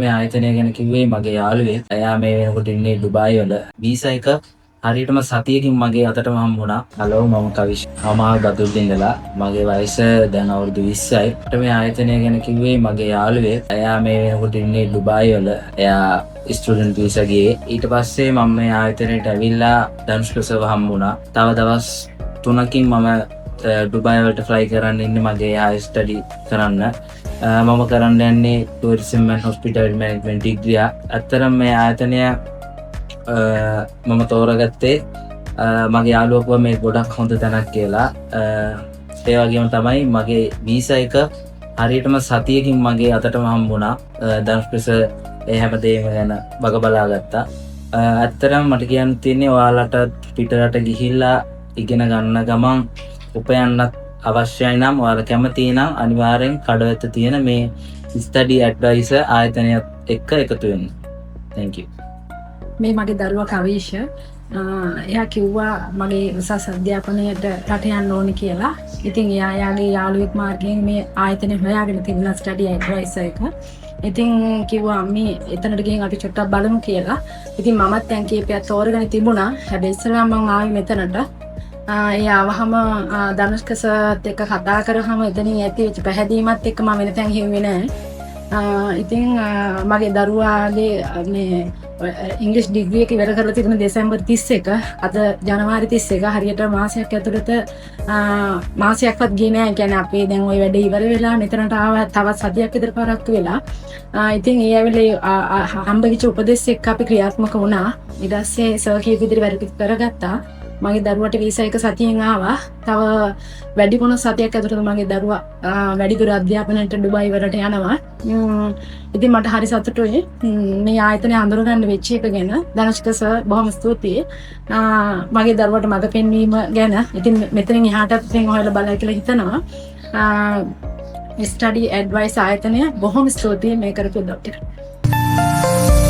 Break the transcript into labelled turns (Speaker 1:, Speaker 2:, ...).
Speaker 1: මේ ආයතනය ගැන කිව්වේ මගේ යාළුවෙක්. එයා මේ වෙනකොට ඉන්නේ ඩුබායි වල. වීසා එක හරියටම සතියකින් මගේ අතටම හම්බුණා. හලෝ මම කවිෂ්. මම බදුල්ලින් ඉඳලා. මගේ වයස දැන් අවුරුදු 20යි. මේ ආයතනය ගැන කිව්වේ මගේ යාළුවෙක්. එයා මේ වෙනකොට ඉන්නේ ඩුබායි වල. එයා ස්ටුඩන්ට් වීසා ගියේ. ඊට පස්සේ මම මේ ආයතනයට ඇවිල්ලා ධනුෂ්කසව හම්බුණා. තව දවස් 3කින් මම ඩුබායි වලට ෆ්ලයි කරන්න ඉන්නේ මගේ හයි ස්ටඩි කරන්න. මම කරන්න යන්නේ ටූරිසම් ඇන්ඩ් හොස්පිටැලිටි මැනේජ්මන්ට් ඩිග්‍රිය. අත්‍තරම මේ ආයතනය මම තෝරගත්තේ මගේ යාළුවෝ මේ ගොඩක් හොඳ තැනක් කියලා. ඒ වගේම තමයි මගේ වීසා එක හරියටම සතියකින් මගේ අතටම හම්බුණා. ධනුෂ්කස ඒ හැමදේම ගැන බග බලා ගත්තා. ඇත්තටම මට කියන්න තියෙන්නේ ඔයාලට පිටරට ගිහිල්ලා ඉගෙන ගන්න ගමන් උපයන්නත් අවශ්‍යයි නම් ඔයාලා කැමති නම් අනිවාර්යෙන් කඩවැත්ත තියෙන මේ ස්ටඩි ඇඩ්වයිසර් ආයතනයත් එක්ක එකතු වෙන්න. Thank you.
Speaker 2: මේ මගේ දරුවා කවීෂ. එයා කිව්වා මගේ උසස් අධ්‍යාපනයට රට යන්න ඕනේ කියලා. ඉතින් එයාගේ යාළුවෙක් මාර්ගයෙන් මේ ආයතනය හොයාගෙන තිබුණා ස්ටඩි ඇඩ්වයිසර් එක. ඉතින් කිව්වා මේ එතනට ගිහින් අපි චුට්ටක් බලමු කියලා. ඉතින් මමත් දැන් කීපයක් තෝරගෙන තිබුණා. හැබැයි ඉස්සෙල්ලා මම ආවේ මෙතනට. ඒ ආවහම ධනුෂ්කසත් එක්ක කතා කරාම එතනින් ඇතිවෙච්ච පැහැදීමත් එක්ක මම වෙන තැන් හිව්වේ නෑ. ඉතින් මගේ දරුවාගේ මේ ඉංග්‍රීසි ඩිග්‍රී එක ඉවර කරලා තිබුණ දෙසැම්බර් 31 අද ජනවාරි 31 හරියට මාසයක් ඇතුළත මාසයක්වත් ගියේ නෑ. ඒ කියන්නේ අපි දැන් ওই වැඩේ ඉවර වෙලා මෙතනට ආවා තවත් සතියක් විතර පරක්කු වෙලා. ඉතින් ඒ ඇවිල්ලා හම්බෙච්ච උපදෙස් එක්ක අපි ක්‍රියාත්මක වුණා. ඊට පස්සේ සර් කීප විදිහට වැඩ කරගත්තා. මගේ දරුවට වීසා එක සතියෙන් ආවා. තව වැඩි මොන සතියක් ඇතුළත මගේ දරුවා වැඩිදුර අධ්‍යාපනයට ඩුබායි වලට යනවා. ඉතින් මට හරි සතුටුයි මේ ආයතනය අඳුරගන්න වෙච්ච එක ගැන. ධනුෂ්ක සර් බොහොම ස්තුතියි. මගේ දරුවට මඟ පෙන්වීම ගැන. ඉතින් මෙතනින් එහාටත් ඉතින් ඔයාලා බලයි කියලා හිතනවා. ස්ටඩි ඇඩ්වයිස් ආයතනය බොහොම ස්තුතියි මේ කරපු උදව්වට.